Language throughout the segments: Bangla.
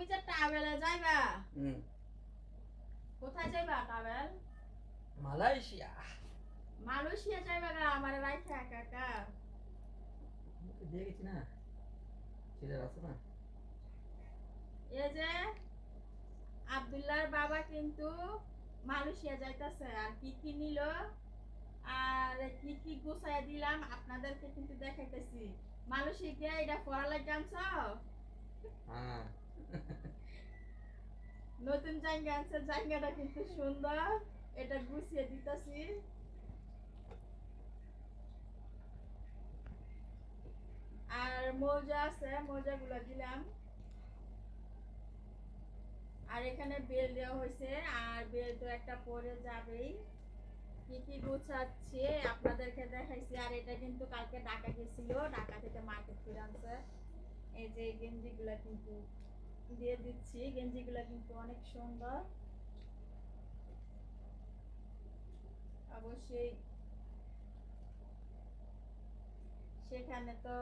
তুমি যে ট্রাভেলে যাইবা হুম কোথায় যাইবা ট্রাভেল? মালয়েশিয়া মালয়েশিয়া যাইবা গা আমার রাইখা একা একা? দিয়ে গেছি না, ছেলে আছে না। এই যে আব্দুল্লাহর বাবা কিন্তু মালয়েশিয়া যাইতাছে, আর কি কি নিল আর কি কি গুছাইয়া দিলাম আপনাদেরকে কিন্তু দেখাইতেছি। মালয়েশিয়া গিয়ে এটা পড়া লাগে আনছো? হ্যাঁ নতুন জায়গা আনছে, জায়গাটা কিন্তু সুন্দর, এটা গুছিয়ে দিতেছি। আর মোজা আছে, মোজাগুলো দিলাম। আর এখানে বেল দেওয়া হয়েছে, আর বেল তো একটা পরে যাবেই। কি কি গুছাচ্ছি আপনাদেরকে দেখাইছি। আর এটা কিন্তু কালকে ঢাকা গেছিল, ঢাকা থেকে মার্কেট করে আনছে। এই যে গেঞ্জিগুলা কিন্তু দিয়ে দিচ্ছি, গেঞ্জিগুলা কিন্তু অনেক সুন্দর। অবশ্যই সেখানে তো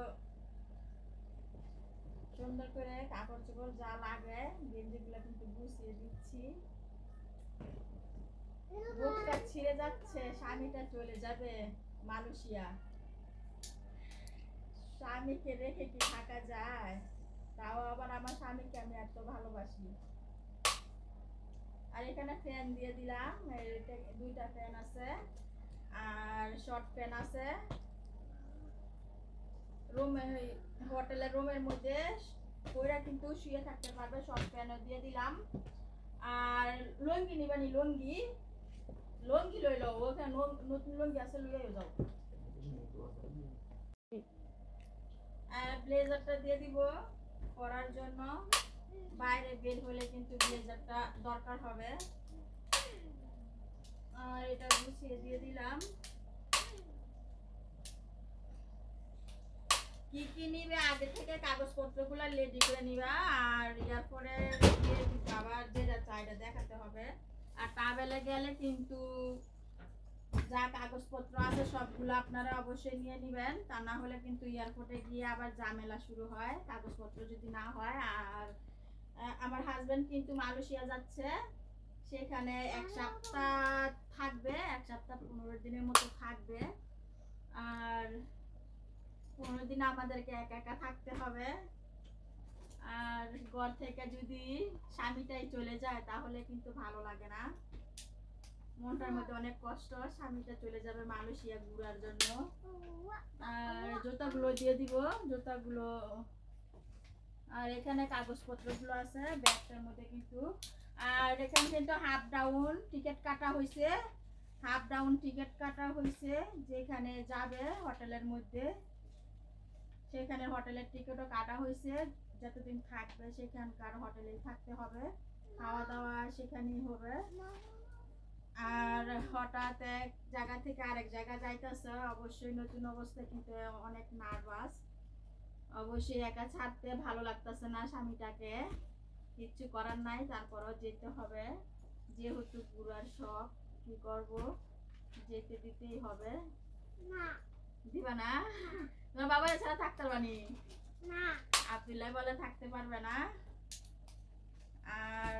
সুন্দর করে কাপড় চোপড় যা লাগে গেঞ্জিগুলা কিন্তু গুছিয়ে দিচ্ছি। বুকটা ছিঁড়ে যাচ্ছে, স্বামীটা চলে যাবে মালয়েশিয়া, স্বামীকে রেখে কি থাকা যায়? তাও আবার আমার স্বামীকে আমি এত ভালোবাসি। আর এখানে ফ্যান দিয়ে দিলাম, দুইটা ফ্যান আছে আর শর্ট ফ্যান আছে। রুমে হোটেলের রুমের মধ্যে ওইরা কিন্তু শুয়ে থাকতে পারবে, শর্ট ফ্যানও দিয়ে দিলাম। আর লুঙ্গি নিবানি, লুঙ্গি লুঙ্গি লইল, ওখানে নতুন লুঙ্গি আছে, লইয়া যাও। আর ব্লেজারটা দিয়ে দিব পরার জন্য, বাইরে বের হলে কিন্তু ব্লেজারটা দরকার হবে। আর এটা গুছিয়ে দিয়ে দিলাম। কি কি নিবে আগে থেকে কাগজপত্রগুলো রেডি করে নিবা, আর এরপরে দিয়ে দিবা, আবার যেটা চাইটা দেখাতে হবে। আর ট্রাভেলে গেলে কিন্তু যা কাগজপত্র আছে সবগুলো আপনারা অবশ্যই নিয়ে নেবেন, তা না হলে কিন্তু এয়ারপোর্টে গিয়ে আবার ঝামেলা শুরু হয় কাগজপত্র যদি না হয়। আর আমার হাজবেন্ড কিন্তু মালয়েশিয়া যাচ্ছে, সেখানে 1 সপ্তাহ থাকবে, 1 সপ্তাহ 15 দিনের মতো থাকবে। আর 15 দিন আমাদেরকে একা একা থাকতে হবে। আর ঘর থেকে যদি স্বামীটাই চলে যায় তাহলে কিন্তু ভালো লাগে না, মনটার মধ্যে অনেক কষ্ট। স্বামীটা চলে যাবে মালয়েশিয়া ঘোরার জন্য। আর জুতাগুলো দিয়ে দিব, জুতাগুলো। আর এখানে কাগজপত্রগুলো আছে ব্যাগটার মধ্যে কিন্তু। আর এখানে কিন্তু হাফ ডাউন টিকিট কাটা হয়েছে, হাফ ডাউন টিকিট কাটা হয়েছে, যেখানে যাবে হোটেলের মধ্যে সেখানে হোটেলের টিকিটও কাটা হয়েছে। যতদিন থাকবে সেখানকার হোটেলেই থাকতে হবে, খাওয়া দাওয়া সেখানেই হবে। আর হঠাৎ এক জায়গা থেকে আরেক জায়গা যাইতেছে, অবশ্যই নতুন অবস্থা কিন্তু অনেক নার্ভাস। অবশ্যই একা ছাড়তে ভালো লাগতেছে না স্বামীটাকে, কিচ্ছু করার নাই, তারপরও যেতে হবে, যেহেতু ঘুরার শখ, কি করব, যেতে দিতেই হবে। না দিবা না? তোমার বাবা এছাড়া থাকতে পারবানি না, আব্দুল্লাহ বলে থাকতে পারবে না। আর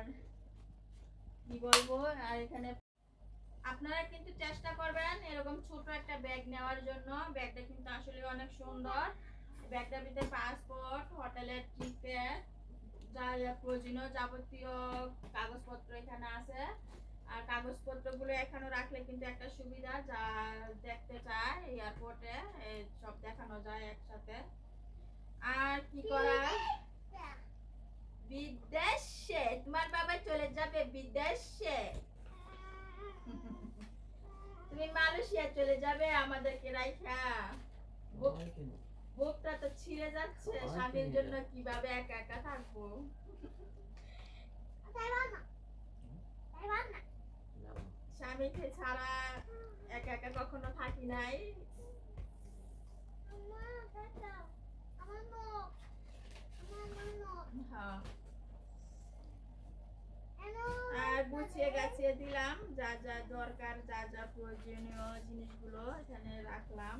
কি বলবো, আর এখানে আপনারা কিন্তু চেষ্টা করবেন এরকম ছোট একটা ব্যাগ নেওয়ার জন্য। ব্যাগটা কিন্তু আসলে অনেক সুন্দর। ব্যাগটার ভিতরে পাসপোর্ট, হোটেলের টিকিট, যা যা প্রয়োজনীয় যাবতীয় কাগজপত্র এখানে আছে। আর কাগজপত্রগুলো এখানে রাখলে কিন্তু একটা সুবিধা, যা দেখতে চায় এয়ারপোর্টে সব দেখানো যায় একসাথে। আর কি করা, বিদেশে তোমার বাবা চলে যাবে বিদেশে, তুমি মালয়েশিয়া চলে যাবে আমাদেরকে রাইখা। বুকটা তো ছিঁড়ে যাচ্ছে, স্বামীর জন্য কিভাবে একা একা থাকবো। স্বামীকে ছাড়া একা একা কখনো থাকি নাই। আর গুছিয়ে গাছিয়ে দিলাম, যা যা দরকার, যা যা প্রয়োজনীয় জিনিসগুলো এখানে রাখলাম।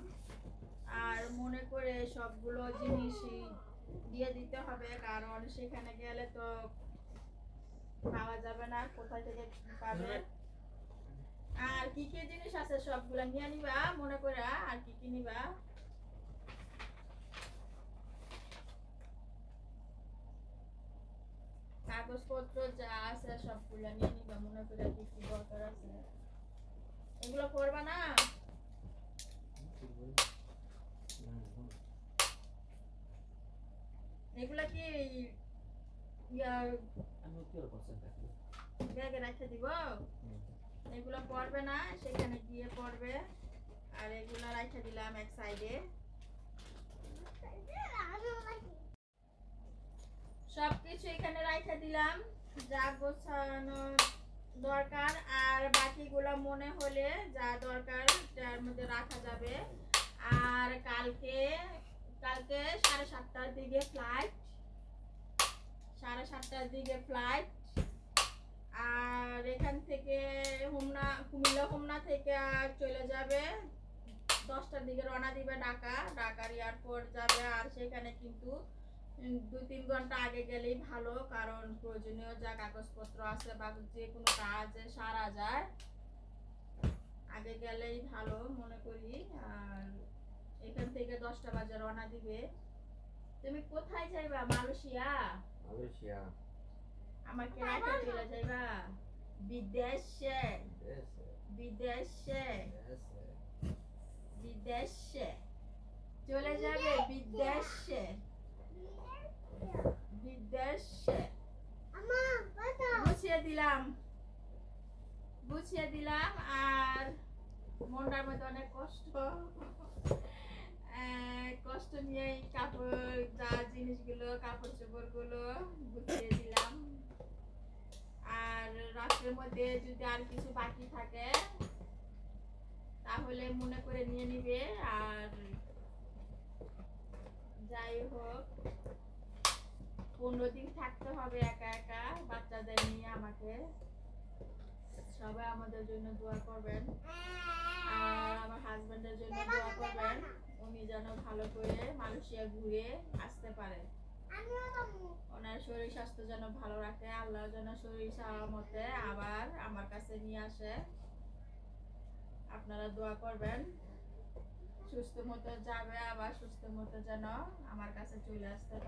আর মনে করে সবগুলো জিনিসই দিয়ে দিতে হবে, কারণ সেখানে গেলে তো পাওয়া যাবে না, কোথায় থেকে পাবে। আর কি কি জিনিস আছে সবগুলা নিয়ে নিবা মনে করে। আর কি কি নিবা? কাগজপত্র যা আছে সবগুলা নিয়ে নিবা মনে করে, কি কি দরকার আছে। এগুলো করবা না? এগুলা কি আমি কি আর করছেন থাকি ব্যাগে রেখে দিব? এগুলো পড়বে না, সেখানে গিয়ে পড়বে। আর এগুলো রেখে দিলাম এক সাইডে। সবকিছু এখানে রেখে দিলাম যা গোছানো দরকার। আর বাকিগুলো মনে হলে যা দরকার তার মধ্যে রাখা যাবে। আর কালকে 7:30টার দিকে ফ্লাইট, 7:30টার দিকে ফ্লাইট। আর এখান থেকে কুমিল্লা থেকে চলে যাবে 10টার দিকে, রওনা দিবে ঢাকার এয়ারপোর্ট যাবে। আর সেখানে কিন্তু 2-3 ঘন্টা আগে গেলেই ভালো, কারণ প্রয়োজনীয় যা কাগজপত্র আছে বা যে কোনো কাজে সারা যায়, আগে গেলেই ভালো মনে করি। আর এখান থেকে 10টা বাজে রওনা দিবে। তুমি কোথায় যাইবা? মালয়েশিয়া? মালয়েশিয়া আমাকে রেখে চলে যাইবা বিদেশে? দেশে বিদেশে দেশে বিদেশে চলে যাবে বিদেশে। বিদেশে বুঝিয়ে দিলাম। আর মনটার মধ্যে অনেক কষ্ট নিয়ে কাপড় যা জিনিসগুলো কাপড় চোপড়গুলো গুছিয়ে দিলাম। আর রাত্রের মধ্যে যদি আর কিছু বাকি থাকে তাহলে মনে করে নিয়ে নিবে। আর যাই হোক 15 দিন থাকতে হবে একা একা বাচ্চাদের নিয়ে আমাকে। সবাই আমাদের জন্য দোয়া করবেন। আর আমার হাজবেন্ডের জন্য দোয়া করবেন, উনি যেন ভালো করে মালয়েশিয়া ঘুরে আসতে পারে। ওনার শরীর স্বাস্থ্য যেন ভালো রাখে, আল্লাহ যেন শরীর সালামতে আবার আমার কাছে নিয়ে আসে। আপনারা দোয়া করবেন সুস্থ মতো যাবে, আবার সুস্থ মতো যেন আমার কাছে চলে আসতে পারে।